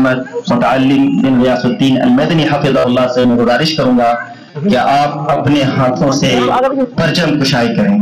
मुतअल्लिम बिन गियासुद्दीन अल-मदनी हफ़िज़हुल्लाह से मैं गुजारिश करूंगा कि आप अपने हाथों से परचम कुशाई करें।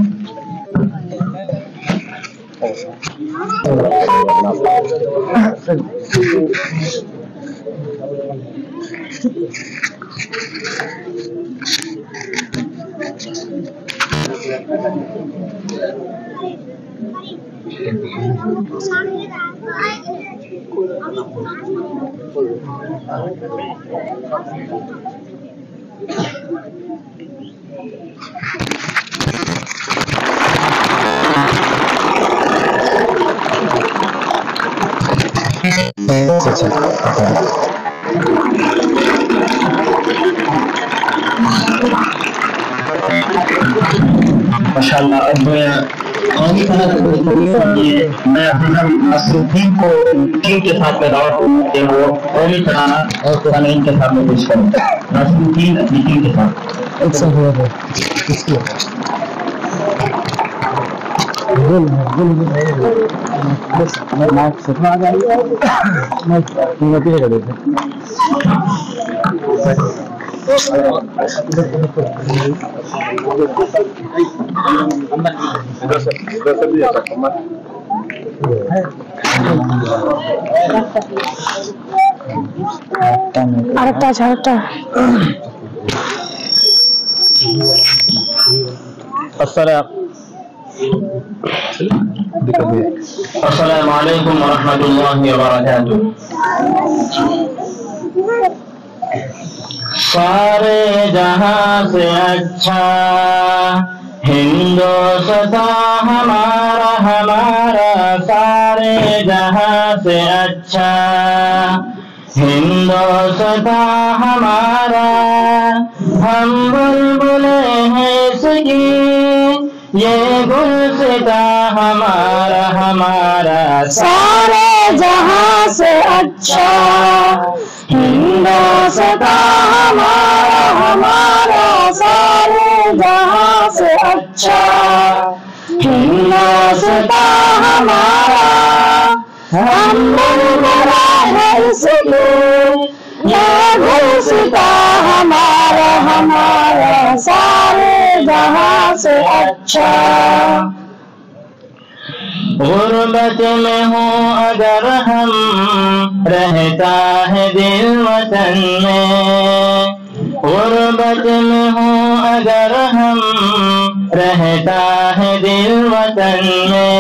माशाअल्लाह। अब मैं नासिरुद्दीन को टीम के साथ में दावत करते हैं, वो कौमी तराना और क़ुरान के साथ में पेश करें। नासिरुद्दीन अपनी टीम के साथ। अच्छा हुआ है इसकी बस मैं सफा आ गई मैं पे कर देता আরেকটা ছাড়টা अस्सलामु अलैकुम व रहमतुल्लाहि व बरकातुहू। सारे जहां से अच्छा हिंदुस्तान हमारा हमारा, सारे जहां से अच्छा हिंदुस्तान हमारा। हम बुलबुले हैं इसकी ये गुलसिता हमारा हमारा, सारे जहां से अच्छा हिंदुस्तान हमारा हमारा, सारे जहां से अच्छा हिंदुस्तान हमारा। हम बुलबुले हैं इसकी ये गुलसिता हमारा हमारा, सारे जहां से अच्छा। गुर्बत में हो अगर हम रहता है दिल वतन में, गुर्बत में हो अगर हम रहता है दिल वतन में।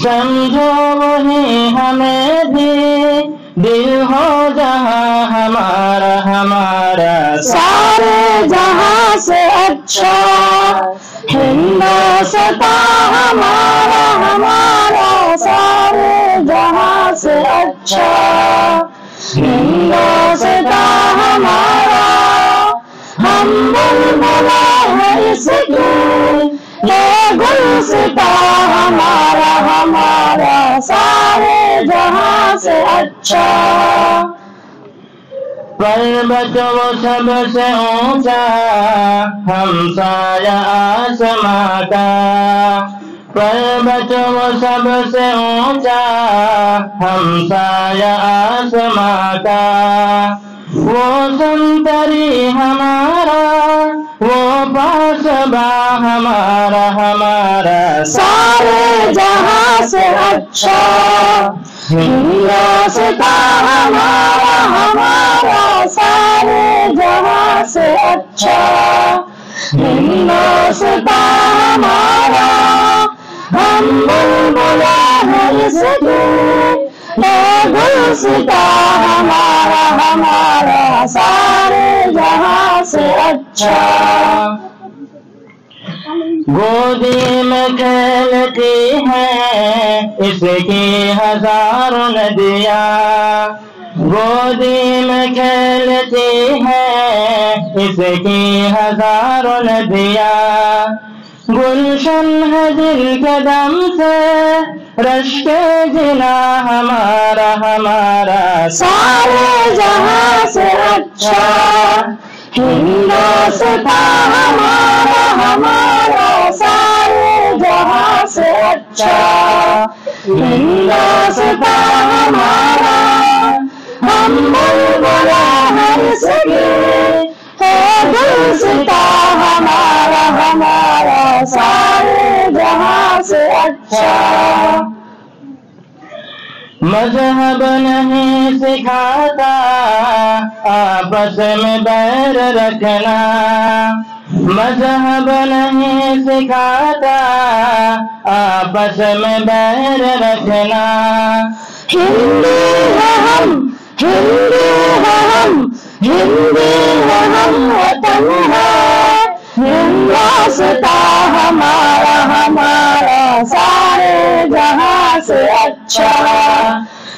समझो वही हमें भी दिल हो जहां हमारा हमारा, सारे जहां से अच्छा हिंदुस्तान हमारा हमारा, सारे जहां से अच्छा हिंदुस्तान हमारा। हम बुलबुले हैं इसकी ये गुलसितां हमारा हमारा, सारे जहां से अच्छा। पर्वत वो सबसे ऊंचा हमसाया आसमां का, पर्वत वो सबसे ऊंचा हमसाया आसमां का। वो संतरी हमारा वो पासबा हमारा हमारा, सारे जहां से अच्छा हिंदुस्तान हमारा हमारा, सारे जहां से अच्छा हिंदुस्तान हमारा। हम बुलबुले हैं इसकी ये गुलसितां हमारा हमारा, सारे जहां से अच्छा। गोदी में खेलती हैं इसकी हजारों नदियाँ, गोदी में खेलती हैं इसकी हजारों नदियाँ। गुलशन है दिल के दम से रश्के जिना हमारा हमारा, सारे जहां से अच्छा हिंदुस्तान हमारा हमारा, सारे जहां से अच्छा हिंदुस्तान हमारा। हम बुलबुल हर सके है गुलसिता हमारा हमारा सारे जहां से अच्छा। मजहब नहीं सिखाता आपस में बैर रखना, मजहब नहीं सिखाता आपस में बैर रखना। हिंदी है हम, हिंदी है हम, हिंदी है हम, वतन है हिंदुस्ता हमारा हमारा सारे जहां से अच्छा।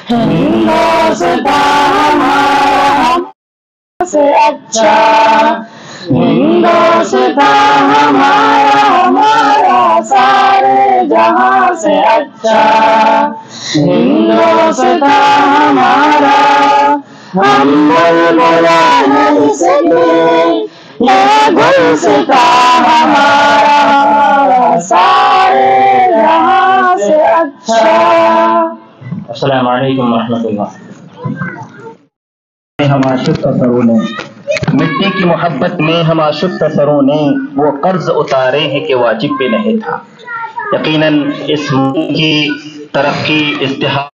हिंदुस्ता हमारा से अच्छा, हिंदुस्ता हमारा हमारा सारे जहां से अच्छा। हिंदुस्ता हमारा हम बुलबुल नहीं सके ये गुलसिता हमारा हमारा सारे जहां से अच्छा। अस्सलामु अलैकुम रहमतुल्लाह। हम आशिक तसरों ने मिट्टी की मोहब्बत में हम आशिक तसरों ने वो कर्ज उतारे हैं कि वाजिब पे नहीं था। यकीनन इस मुल्क की तरक्की इस्तिहार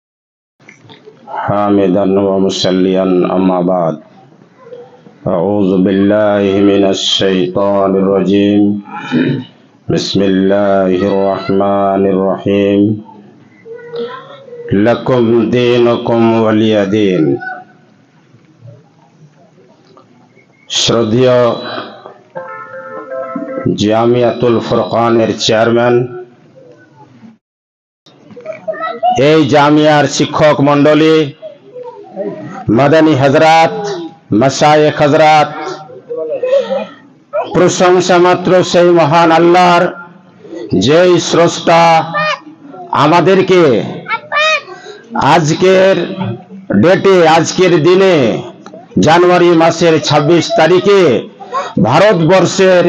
हामिदन व मुसल्लियन अम्मा बाद अऊज़ु बिल्लाहि मिनश शैतानिर रजीम बिस्मिल्लाहिर रहमानिर रहीम लकुम दीनुकुम वलिय दीन। श्रद्धेय জামিয়াতুল ফুরকানের চেয়ারম্যান, এই জামিয়ার শিক্ষক মণ্ডলী, মাদানী হযরত, মাশায়েখ হযরত, প্রশংসা মাত্র সেই মহান আল্লাহর যেই স্রষ্টা আমাদেরকে আজকের ডেটে, আজকের দিনে জানুয়ারি মাসের 26 তারিখে ভারতবর্ষের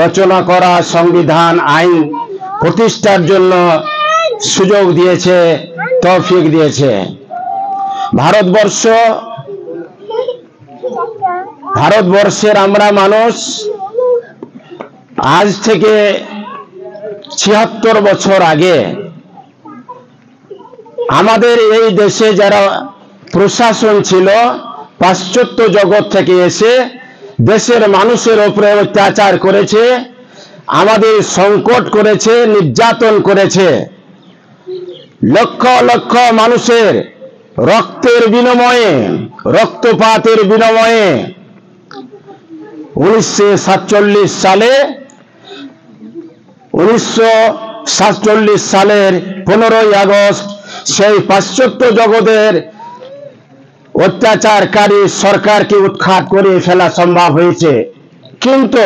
রচনা করা সংবিধান আইন প্রতিষ্ঠার জন্য সুযোগ দিয়েছে, তৌফিক দিয়েছে। ভারতবর্ষের আমরা মানুষ আজ থেকে 76 বছর আগে আমাদের এই দেশে যারা প্রশাসন ছিল পাশ্চাত্য জগৎ থেকে এসে দেশের মানুষের উপরে অত্যাচার করেছে, আমাদের সংকট করেছে, নির্যাতন করেছে। লক্ষ লক্ষ মানুষের রক্তের বিনিময়ে, রক্তপাতের বিনিময়ে 1947 সালের 15ই আগস্ট সেই পাশ্চাত্য জগতের অত্যাচারকারী সরকারকে উৎখাত করে ফেলা সম্ভব হয়েছে। কিন্তু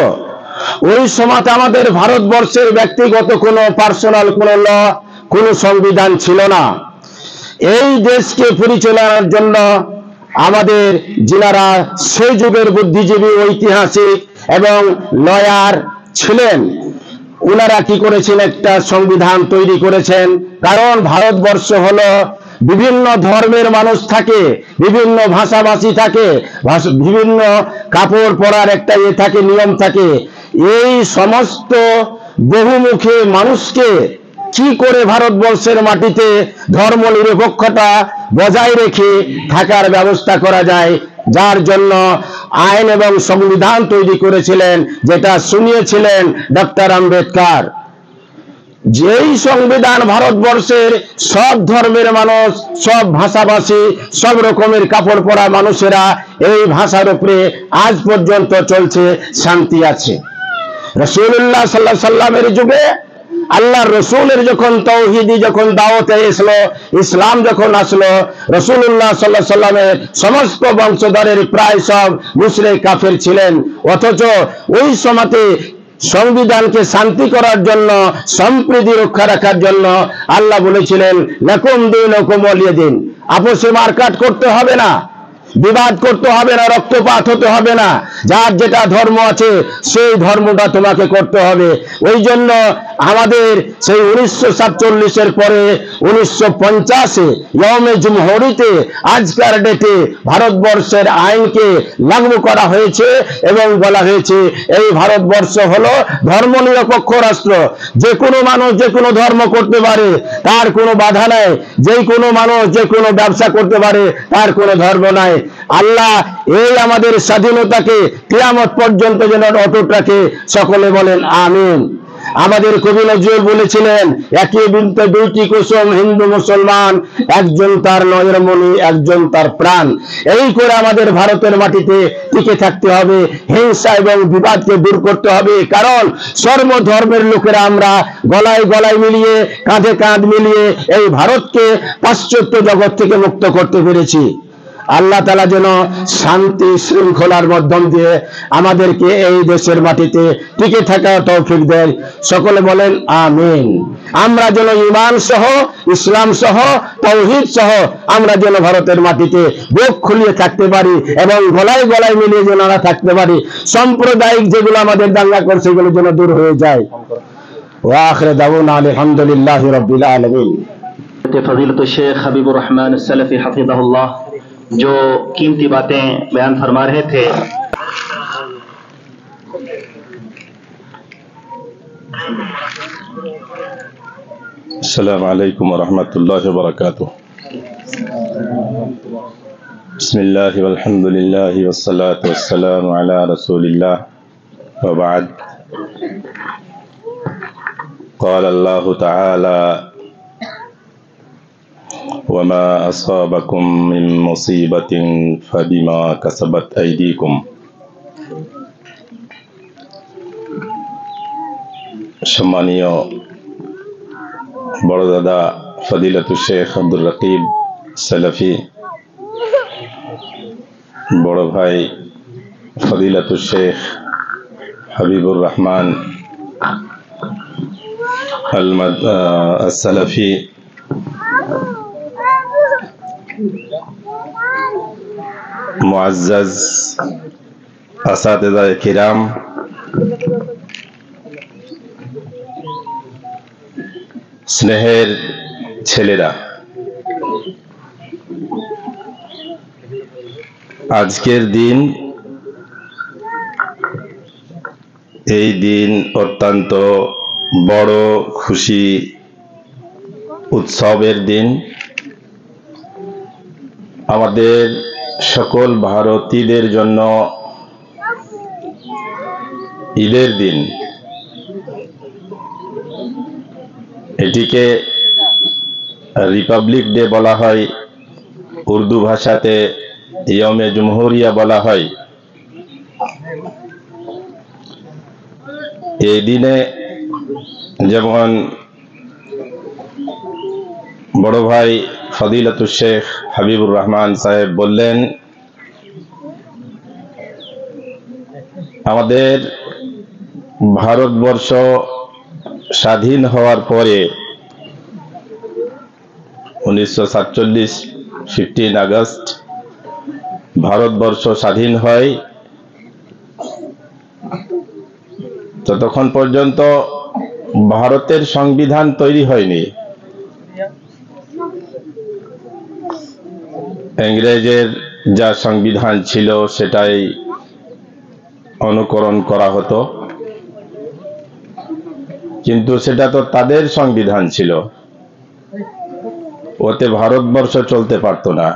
ওই সময় আমাদের ভারতবর্ষের ব্যক্তিগত কোনো পার্সোনাল কোনো ল, কোনো সংবিধান ছিল না। এই দেশকে পরিচালনার জন্য আমাদের যিনারা সেই যুগের বুদ্ধিজীবী, ঐতিহাসিক এবং লয়ার ছিলেন, ওনারা কি করেছেন, একটা সংবিধান তৈরি করেছেন। কারণ ভারতবর্ষ হলো বিভিন্ন ধর্মের মানুষ থাকে, বিভিন্ন ভাষাভাষী থাকে, বিভিন্ন কাপড় পরার একটা থাকে, নিয়ম থাকে। এই সমস্ত বহুমুখী মানুষকে কি করে ভারতবর্ষের মাটিতে ধর্ম নিরপেক্ষতা বজায় রেখে থাকার ব্যবস্থা করা যায়, যার জন্য আইন এবং সংবিধান তৈরি করেছিলেন, যেটা শুনিয়েছিলেন ডক্টর আম্বেদকর। যেই সংবিধান ভারতবর্ষের সব ধর্মের মানুষ, সব ভাষাভাষী, সব রকমের কাপড় পরা মানুষেরা এই ভাষার উপরে আজ পর্যন্ত চলছে, শান্তি আছে। রাসূলুল্লাহ সাল্লাল্লাহু আলাইহি সাল্লামের যুগে আল্লাহর রসুলের যখন তৌহিদি যখন দাওয়াতে আসলো, ইসলাম যখন আসলো, রাসূলুল্লাহ সাল্লাল্লাহু আলাইহি সাল্লামের সমস্ত বংশধরের প্রায় সব মুশরিক কাফের ছিলেন। অথচ ওই সময়তে সংবিধানকে শান্তি করার জন্য, সম্প্রীতি রক্ষা রাখার জন্য আল্লাহ বলেছিলেন লাকুম দীনুকুম ওয়ালিয়া দীন, আপোষে মারকাট করতে হবে না। বিবাদ করতে হবে না, রক্তপাত হতে হবে না, যার যেটা ধর্ম আছে সেই ধর্মটা তোমাকে করতে হবে। ওই জন্য আমাদের সেই 1947-এর পরে 1950-এ ইয়মে জুমহুরিতে আজকের ডেটে ভারতবর্ষের আইনকে লাগু করা হয়েছে এবং বলা হয়েছে এই ভারতবর্ষ হলো ধর্মনিরপেক্ষ রাষ্ট্র। যে কোনো মানুষ যে কোনো ধর্ম করতে পারে, তার কোনো বাধা নাই। যে কোনো মানুষ যে কোনো ব্যবসা করতে পারে, তার কোনো ধর্ম নাই। আল্লাহ এই আমাদের স্বাধীনতাকে কিয়ামত পর্যন্ত যেন অটুট রাখে, সকলে বলেন আমিন। আমাদের কবি নজরুল বলেছিলেন, একই বৃন্তে দুইটি কুসুম, হিন্দু মুসলমান, একজন তার নয়নের মণি, একজন তার প্রাণ। এই করে আমাদের ভারতের মাটিতে টিকে থাকতে হবে, হিংসা এবং বিবাদকে দূর করতে হবে। কারণ সর্ব ধর্মের লোকেরা আমরা গলায় গলায় মিলিয়ে, কাঁধে কাঁধ মিলিয়ে এই ভারতকে পাশ্চাত্য জগৎ থেকে মুক্ত করতে পেরেছি। আল্লাহ তাআলা যেন শান্তি শৃঙ্খলার মাধ্যম দিয়ে আমাদেরকে এই দেশের মাটিতে টিকে থাকার তৌফিক দেন, সকলে বলেন আমিন। আমরা যেন ঈমান সহ, ইসলাম সহ, তাওহীদ সহ আমরা যেন ভারতের মাটিতে বুক খুলিয়ে থাকতে পারি এবং গলায় গলায় মিলিয়ে যেন আমরা থাকতে পারি। সাম্প্রদায়িক যেগুলো আমাদের দাঙ্গা করছে সেগুলো যেন দূর হয়ে যায়। ওয়া আখিরু দাওয়ানা আলহামদুলিল্লাহি রাব্বিল আলামিন। फजीलत शेख हबीबुर रहमान सलफी हफिज़हुल्लाह जो कीमती बातें बयान फरमा रहे थे। अस्सलामु अलैकुम वरहमतुल्लाहि वबरकातुह। बिस्मिल्लाहि वल्हम्दुलिल्लाहि वस्सलातु वस्सलामु अला रसूलिल्लाह व बाद। क़ाल अल्लाहु तआला वमा असाबकुम मिन मुसीबतिन फबिमा कसबत अयदीकुम। सम्मानीय बड़ दादा फदिलतुल शेख अब्दुल रकीब सलफी, बड़ भाई फदिलतुल शेख हबीबुर रहमान सलफी, मुअज़्ज़ज़ असातिज़ा किराम, स्नेहेर छेलेरा, आजकेर दिन এই দিন অত্যন্ত বড় খুশি উৎসবের দিন। আমাদের সকল ভারতীয়দের জন্য ঈদের দিন। এটিকে রিপাবলিক ডে বলা হয়, উর্দু ভাষাতে ইয়মে জুমহুরিয়া বলা হয়। এই দিনে যেমন বড় ভাই ফদিলতুল শেখ হাবিবুর রহমান সাহেব বললেন, আমাদের ভারতবর্ষ স্বাধীন হওয়ার পরে 1947 15 আগস্ট ভারতবর্ষ স্বাধীন হয়। ততক্ষণ পর্যন্ত ভারতের সংবিধান তৈরি হয়নি। ইংরেজের যা সংবিধান ছিল সেটাই অনুকরণ করা হতো, কিন্তু সেটা তো তাদের সংবিধান ছিল, ওতে ভারতবর্ষ চলতে পারতো না,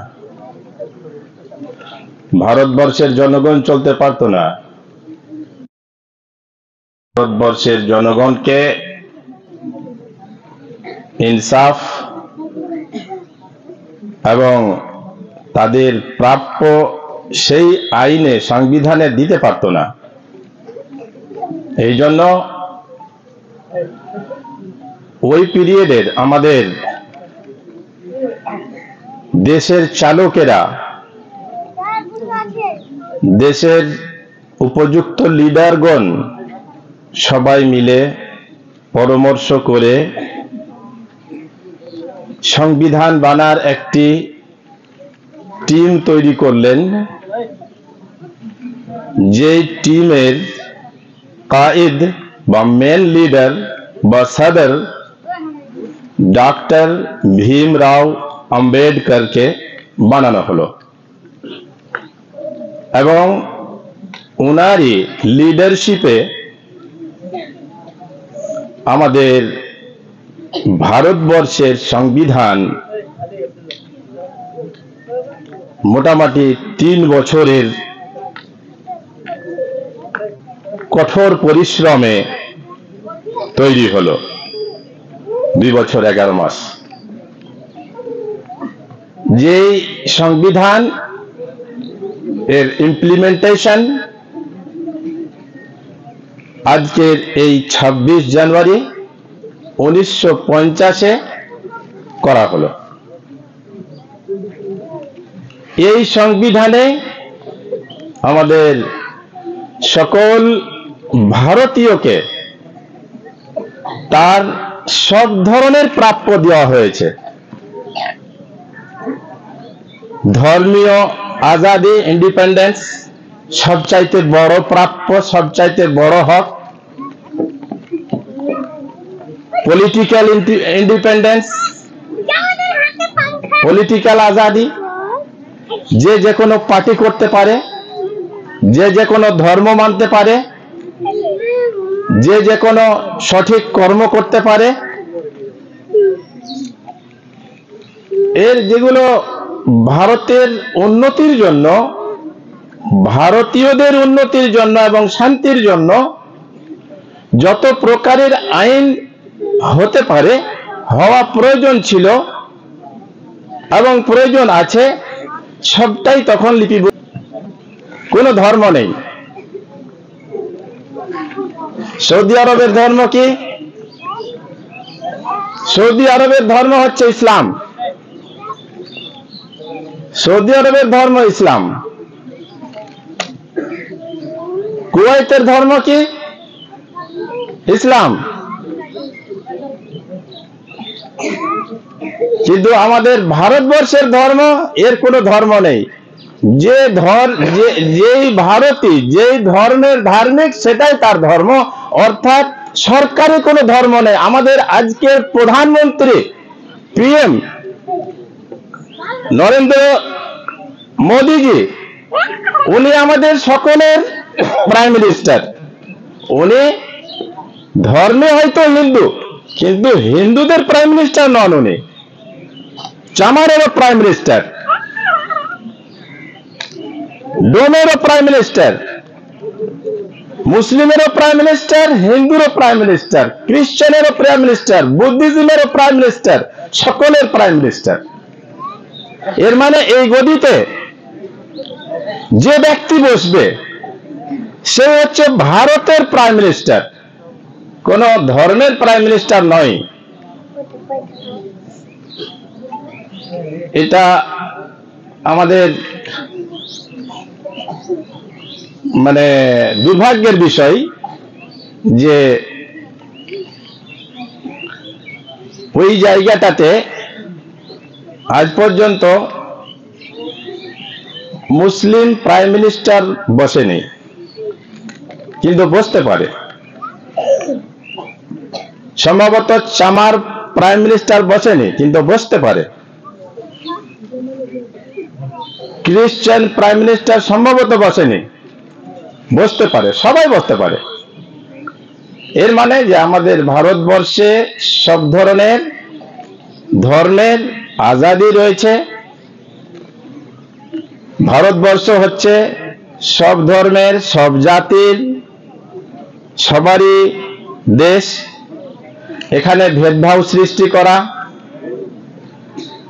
ভারতবর্ষের জনগণ চলতে পারতো না। ভারতবর্ষের জনগণকে ইনসাফ এবং তাদের প্রাপ্য সেই আইনে সংবিধানে দিতে পারত না। এই জন্য ওই পিরিয়ডের আমাদের দেশের চালকেরা, দেশের উপযুক্ত লিডারগণ সবাই মিলে পরামর্শ করে সংবিধান বানার একটি টিম তৈরি করলেন, যে টিমের কায়েদ বা মেন লিডার বা সদর ডক্টর ভীমরাও আম্বেদকরকে বানানো হলো এবং উনারই লিডারশিপে আমাদের ভারতবর্ষের সংবিধান মোটামুটি 3 বছরের কঠোর পরিশ্রমে তৈরি হলো, 2 বছর 11 মাস। যে সংবিধান এর ইমপ্লিমেন্টেশন আজকের এই 26 জানুয়ারি 1950 করা হলো। এই সংবিধানে আমাদের সকল ভারতীয়কে তার সব ধরনের প্রাপ্য দেওয়া হয়েছে। ধর্মীয় আজাদি, ইন্ডিপেন্ডেন্স সবচাইতে বড় প্রাপ্য, সবচাইতে বড় হক। পলিটিক্যাল ইন্ডিপেন্ডেন্স, পলিটিক্যাল আজাদি, যে কোনো পার্টি করতে পারে, যে কোনো ধর্ম মানতে পারে, যে কোনো সঠিক কর্ম করতে পারে। এর যেগুলো ভারতের উন্নতির জন্য, ভারতীয়দের উন্নতির জন্য এবং শান্তির জন্য যত প্রকারের আইন হতে পারে, হওয়া প্রয়োজন ছিল এবং প্রয়োজন আছে, সবটাই তখন লিপিবদ্ধ। কোনো ধর্ম নেই। সৌদি আরবের ধর্ম কি? সৌদি আরবের ধর্ম হচ্ছে ইসলাম। সৌদি আরবের ধর্ম ইসলাম। কুয়েতের ধর্ম কি? ইসলাম। কিন্তু আমাদের ভারতবর্ষের ধর্ম, এর কোনো ধর্ম নেই। যেই ভারতী যেই ধর্মের ধার্মিক, সেটাই তার ধর্ম, অর্থাৎ সরকারি কোনো ধর্ম নেই। আমাদের আজকের প্রধানমন্ত্রী PM নরেন্দ্র মোদীজি, উনি আমাদের সকলের প্রাইম মিনিস্টার। উনি ধর্মে হয়তো হিন্দু, কিন্তু হিন্দুদের প্রাইম মিনিস্টার নন। উনি চামারেরও প্রাইম মিনিস্টার, ডোমেরও প্রাইম মিনিস্টার, মুসলিমেরও প্রাইম মিনিস্টার, হিন্দুরও প্রাইম মিনিস্টার, খ্রিস্টানেরও প্রাইম মিনিস্টার, বুদ্ধিজমেরও প্রাইম মিনিস্টার, সকলের প্রাইম মিনিস্টার। এর মানে এই গদিতে যে ব্যক্তি বসবে সে হচ্ছে ভারতের প্রাইম মিনিস্টার, কোন ধর্মের প্রাইম মিনিস্টার নয়। এটা আমাদের মানে দুর্ভাগ্যের বিষয় যে ওই জায়গাটাতে আজ পর্যন্ত মুসলিম প্রাইম মিনিস্টার বসেনি, কিন্তু বসতে পারে। সম্ভবত চামার প্রাইম মিনিস্টার বসেনি, কিন্তু বসতে পারে। খ্রিস্টান প্রাইম মিনিস্টার সম্ভবত বসেনি, বসতে পারে। সবাই বসতে পারে। এর মানে যে আমাদের ভারতবর্ষে সব ধরনের ধর্মের আজাদি রয়েছে। ভারতবর্ষ হচ্ছে সব ধর্মের, সব জাতির, সবারই দেশ। এখানে ভেদভাব সৃষ্টি করা,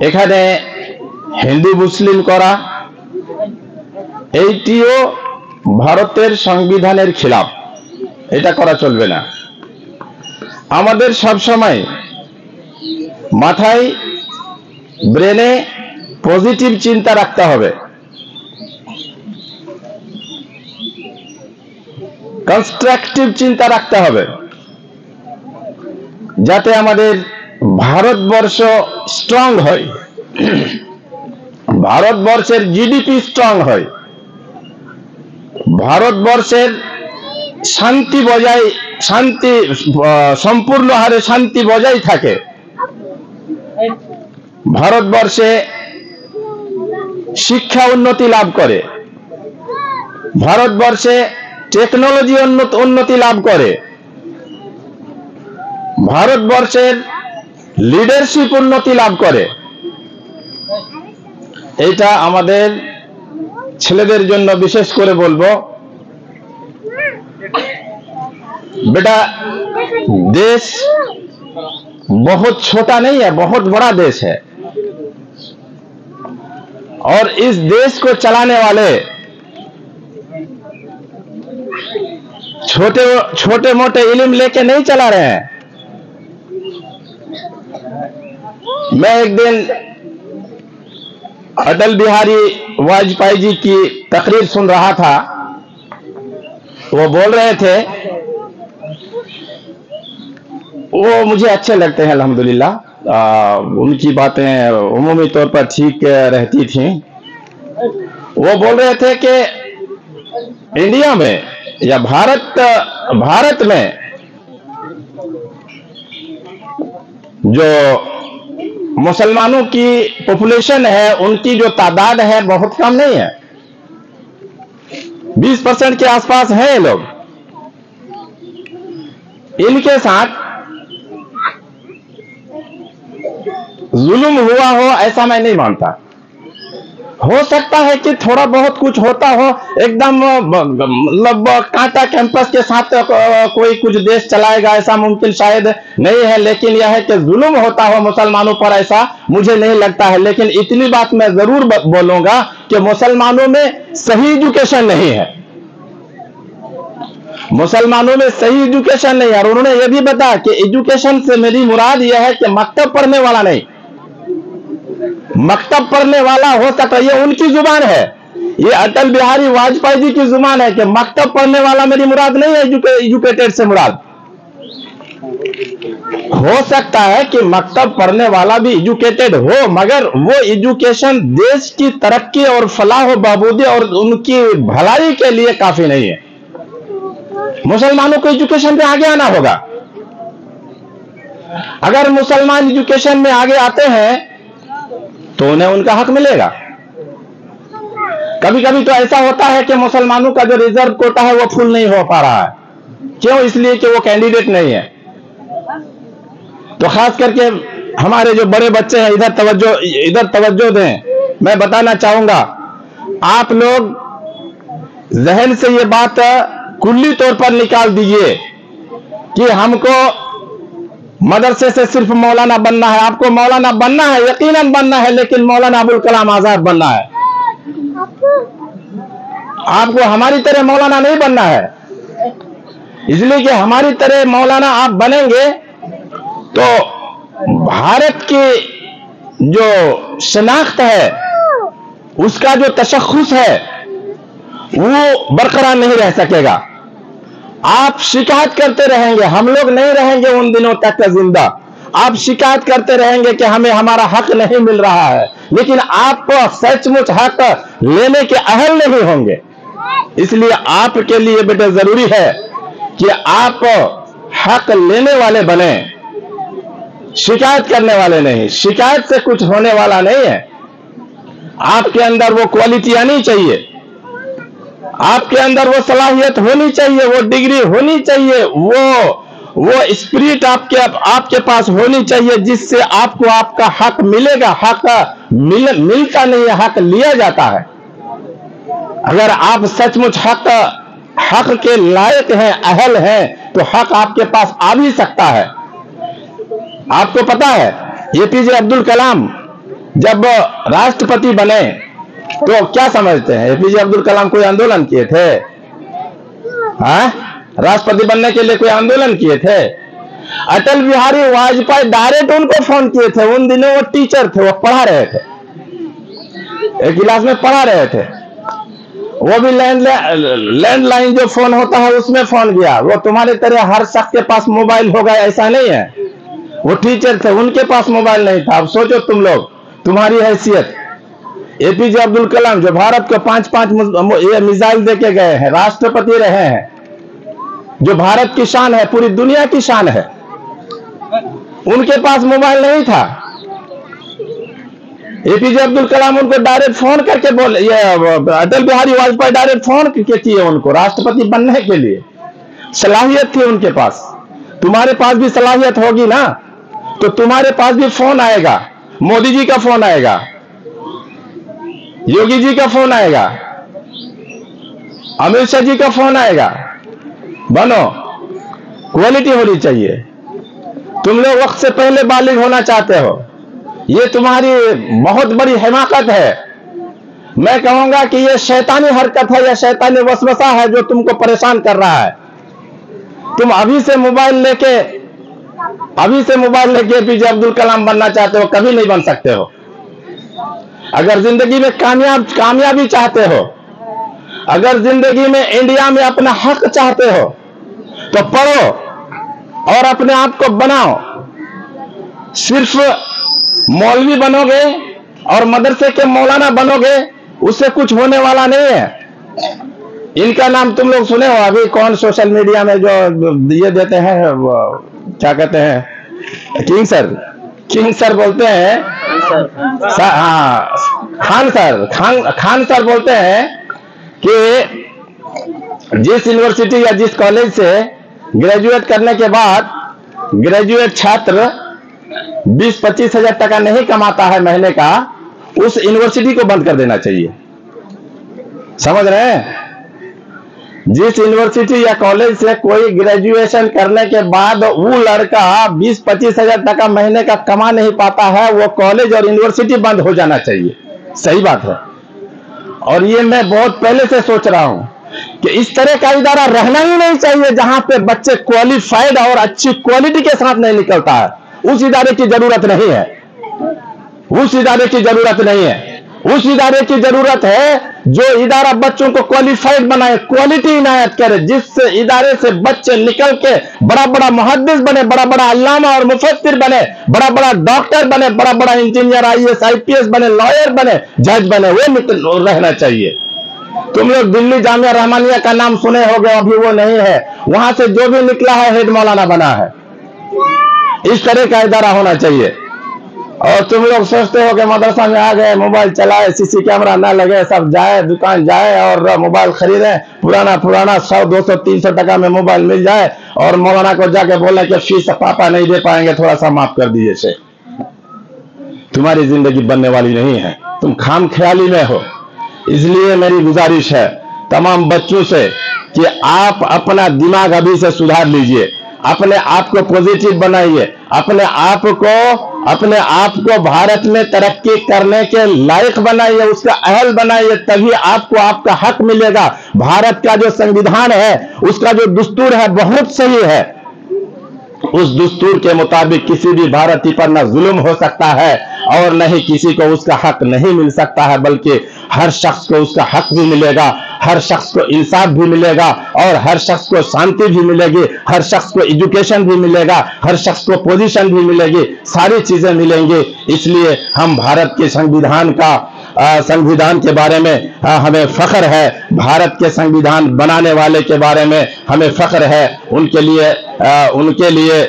এখানে হিন্দু মুসলিম করা, এইটিও ভারতের সংবিধানের খিলাফ। এটা করা চলবে না। আমাদের সব সময় মাথায়, ব্রেনে পজিটিভ চিন্তা রাখতে হবে, কনস্ট্রাকটিভ চিন্তা রাখতে হবে, যাতে আমাদের ভারতবর্ষ স্ট্রং হয়, ভারতবর্ষের জিডিপি স্ট্রং হয়, ভারতবর্ষের শান্তি সম্পূর্ণ হারে শান্তি বজায় থাকে, ভারতবর্ষে শিক্ষা উন্নতি লাভ করে, ভারতবর্ষে টেকনোলজি উন্নতি লাভ করে, ভারতবর্ষের লিডারশিপ উন্নতি লাভ করে। এটা আমাদের ছেলেদের জন্য বিশেষ করে বলবো, बेटा देश बहुत छोटा नहीं है, बहुत बड़ा देश है, और इस देश को चलाने वाले छोटे मोटे इल्म लेके नहीं चला रहे हैं। मैं एक दिन अटल बिहारी वाजपेयी जी की तकरीर सुन रहा था, वो बोल रहे थे, वो मुझे अच्छे लगते हैं अल्हम्दुलिल्लाह, उनकी बातें उमूमी तौर पर ठीक रहती थी। वो बोल रहे थे कि इंडिया में या भारत में जो मुसलमानों की पॉपुलेशन है, उनकी जो तादाद है बहुत कम नहीं है, 20% के आसपास हैं ये लोग। इनके साथ जुल्म हुआ हो ऐसा मैं नहीं मानता। हो सकता है कि थोड़ा बहुत कुछ होता हो, एकदम मतलब कांटा कैंपस के साथ कोई कुछ देश चलाएगा ऐसा मुमकिन शायद नहीं है, लेकिन यह है कि जुल्म होता हो मुसलमानों पर ऐसा मुझे नहीं लगता है। लेकिन इतनी बात मैं जरूर बोलूंगा कि मुसलमानों में सही एजुकेशन नहीं है, मुसलमानों में सही एजुकेशन नहीं है। और उन्होंने यह भी बताया कि एजुकेशन से मेरी मुराद यह है कि मकतब पढ़ने वाला नहीं, मकतब पढ़ने वाला हो सकता है, ये उनकी जुबान है, ये अटल बिहारी वाजपेयी जी की जुबान है कि मकतब पढ़ने वाला मेरी मुराद नहीं है, एजुकेटेड से मुराद। हो सकता है कि मकतब पढ़ने वाला भी एजुकेटेड हो, मगर वो एजुकेशन देश की तरक्की और फलाह बहबूदी और उनकी भलाई के लिए काफी नहीं है। मुसलमानों को एजुकेशन में आगे आना होगा। अगर मुसलमान एजुकेशन में आगे आते हैं तो उन्हें उनका हक मिलेगा। कभी कभी तो ऐसा होता है कि मुसलमानों का जो रिजर्व कोटा है वो फुल नहीं हो पा रहा है। क्यों? इसलिए कि वो कैंडिडेट नहीं है। तो खास करके हमारे जो बड़े बच्चे हैं इधर तवज्जो दें। मैं बताना चाहूंगा, आप लोग जहन से ये बात कुल्ली तौर पर निकाल दीजिए कि हमको मदरसे से सिर्फ मौलाना बनना है। आपको मौलाना बनना है, यकीनन बनना है, लेकिन मौलाना अबुल कलाम आजाद बनना है। आपको हमारी तरह मौलाना नहीं बनना है, इसलिए कि हमारी तरह मौलाना आप बनेंगे तो भारत की जो शनाख्त है, उसका जो तशख़्ख़ुस है वो बरकरार नहीं रह सकेगा। आप शिकायत करते रहेंगे, हम लोग नहीं रहेंगे उन दिनों तक जिंदा। आप शिकायत करते रहेंगे कि हमें हमारा हक नहीं मिल रहा है, लेकिन आप सचमुच हक लेने के अहल नहीं होंगे। इसलिए आपके लिए बेटे जरूरी है कि आप हक लेने वाले बने, शिकायत करने वाले नहीं। शिकायत से कुछ होने वाला नहीं है। आपके अंदर वो क्वालिटी आनी चाहिए, आपके अंदर वो सलाहियत होनी चाहिए, वो डिग्री होनी चाहिए, वो स्पिरिट आपके पास होनी चाहिए, जिससे आपको आपका हक मिलेगा। हक मिलता नहीं है, हक लिया जाता है। अगर आप सचमुच हक के लायक हैं, अहल हैं, तो हक आपके पास आ भी सकता है। आपको पता है एपीजे अब्दुल कलाम जब राष्ट्रपति बने तो क्या समझते हैं? एपीजे अब्दुल कलाम कोई आंदोलन किए थे? राष्ट्रपति बनने के लिए कोई आंदोलन किए थे? अटल बिहारी वाजपेयी डायरेक्ट उनको फोन किए थे। उन दिनों वो टीचर थे, वो पढ़ा रहे थे, एक क्लास में पढ़ा रहे थे। वो भी लैंडलाइन जो फोन होता है उसमें फोन किया। वो तुम्हारे तरह हर शख्स के पास मोबाइल होगा ऐसा नहीं है। वो टीचर थे, उनके पास मोबाइल नहीं था। अब सोचो तुम लोग, तुम्हारी हैसियत, एपीजे अब्दुल कलाम जो भारत को 5-5 मिसाइल देके गए हैं, राष्ट्रपति रहे हैं, जो भारत की शान है, पूरी दुनिया की शान है, उनके पास मोबाइल नहीं था। एपीजे अब्दुल कलाम उनको डायरेक्ट फोन करके बोले, ये अटल बिहारी वाजपेयी डायरेक्ट फोन किए उनको राष्ट्रपति बनने के लिए। सलाहियत थी उनके पास। तुम्हारे पास भी सलाहियत होगी ना, तो तुम्हारे पास भी फोन आएगा, मोदी जी का फोन आएगा, योगी जी का फोन आएगा, अमित शाह जी का फोन आएगा। बनो, क्वालिटी होनी चाहिए। तुम लोग वक्त से पहले बालिग होना चाहते हो, ये तुम्हारी बहुत बड़ी हिमाकत है। मैं कहूंगा कि ये शैतानी हरकत है या शैतानी वसवसा है जो तुमको परेशान कर रहा है। तुम अभी से मोबाइल लेके एपीजे अब्दुल कलाम बनना चाहते हो, कभी नहीं बन सकते हो। अगर जिंदगी में कामयाबी चाहते हो, अगर जिंदगी में इंडिया में अपना हक चाहते हो, तो पढ़ो और अपने आप को बनाओ। सिर्फ मौलवी बनोगे और मदरसे के मौलाना बनोगे, उससे कुछ होने वाला नहीं है। इनका नाम तुम लोग सुने हो, अभी कौन सोशल मीडिया में जो ये देते हैं, क्या कहते हैं, किंग सर बोलते हैं, हाँ खान सर बोलते हैं कि जिस यूनिवर्सिटी या जिस कॉलेज से ग्रेजुएट करने के बाद ग्रेजुएट छात्र 20-25 हजार टका नहीं कमाता है महीने का, उस यूनिवर्सिटी को बंद कर देना चाहिए। समझ रहे हैं? जिस यूनिवर्सिटी या कॉलेज से कोई ग्रेजुएशन करने के बाद वो लड़का 20-25 हजार टका महीने का कमा नहीं पाता है, वो कॉलेज और यूनिवर्सिटी बंद हो जाना चाहिए। सही बात है। और ये मैं बहुत पहले से सोच रहा हूं कि इस तरह का इदारा रहना ही नहीं चाहिए जहां पे बच्चे क्वालिफाइड और अच्छी क्वालिटी के साथ नहीं निकलता है। उस इदारे की जरूरत नहीं है। उस इदारे की जरूरत नहीं है। उस इदारे की जरूरत है जो इदारा बच्चों को क्वालिफाइड बनाए, क्वालिटी इनायत करे, जिस इदारे से बच्चे निकल के बड़ा बड़ा मुहद्दिस बने, बड़ा बड़ा अल्लामा और मुफस्सिर बने, बड़ा बड़ा डॉक्टर बने, बड़ा बड़ा इंजीनियर, IAS IPS बने, लॉयर बने, जज बने, वो रहना चाहिए। तुम लोग दिल्ली जामिया रहमानिया का नाम सुने होंगे, अभी वो नहीं है। वहां से जो भी निकला है हेड मौलाना बना है। इस तरह का इदारा होना चाहिए। और तुम लोग सोचते हो कि मदरसा में आ गए, मोबाइल चलाए, CC कैमरा ना लगे, सब जाए दुकान जाए और मोबाइल खरीदे, पुराना 100, 200, 300 टका में मोबाइल मिल जाए और मौलाना को जाके बोले कि फीस पापा नहीं दे पाएंगे, थोड़ा सा माफ कर दीजिए से। तुम्हारी जिंदगी बनने वाली नहीं है, तुम खाम ख्याली में हो। इसलिए मेरी गुजारिश है तमाम बच्चों से कि आप अपना दिमाग अभी से सुधार लीजिए, अपने आप को पॉजिटिव बनाइए, अपने आप को भारत में तरक्की करने के लायक बनाइए, उसका अहल बनाइए, तभी आपको आपका हक मिलेगा। भारत का जो संविधान है, उसका जो दस्तूर है, बहुत सही है। उस दस्तूर के मुताबिक किसी भी भारतीय पर न जुल्म हो सकता है और न ही किसी को उसका हक नहीं मिल सकता है, बल्कि हर शख्स को उसका हक भी मिलेगा, हर शख्स को इंसाफ भी मिलेगा और हर शख्स को शांति भी मिलेगी, हर शख्स को एजुकेशन भी मिलेगा, हर शख्स को पोजीशन भी मिलेगी, सारी चीजें मिलेंगी। इसलिए हम भारत के संविधान के बारे में हमें फख्र है, भारत के संविधान बनाने वाले के बारे में हमें फख्र है। उनके लिए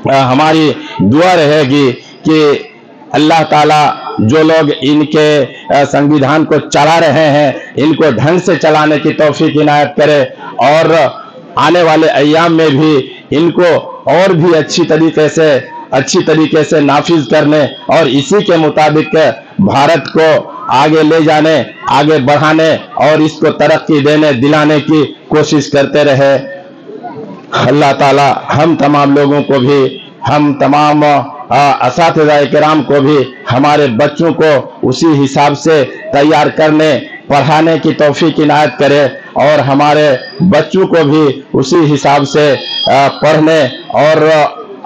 हमारी दुआ रहेगी कि अल्लाह ताला जो लोग इनके संविधान को चला रहे हैं, इनको ढंग से चलाने की तौफीक इनायत करे और आने वाले अय्याम में भी इनको और भी अच्छी तरीके से नाफिज करने और इसी के मुताबिक भारत को आगे ले जाने, आगे बढ़ाने और इसको तरक्की दिलाने की कोशिश करते रहे। अल्लाह ताला हम तमाम लोगों को भी, हम तमाम असातिज़ा किराम को भी हमारे बच्चों को उसी हिसाब से तैयार करने, पढ़ाने की तौफीक इनायत करे और हमारे बच्चों को भी उसी हिसाब से पढ़ने और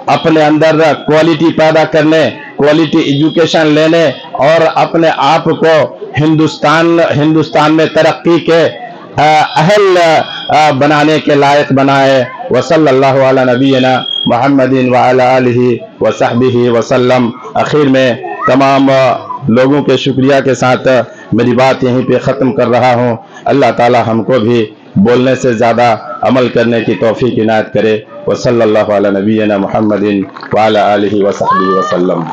अपने अंदर क्वालिटी पैदा करने, क्वालिटी एजुकेशन लेने और अपने आप को हिंदुस्तान में तरक्की के अहल बनाने के लायक बनाए। वसल्लल्लाहु अला नबीना मुहम्मदिन व अला आलिहि व सहबिहि वसल्लम। आखिर में तमाम लोगों के शुक्रिया के साथ मेरी बात यहीं पे ख़त्म कर रहा हूँ। अल्लाह ताला हमको भी बोलने से ज़्यादा अमल करने की तौफीक इनायत करे। व सल्लल्लाहु अला नबीना मुहम्मदिन व अला आलिहि व सहबिहि वसल्लम।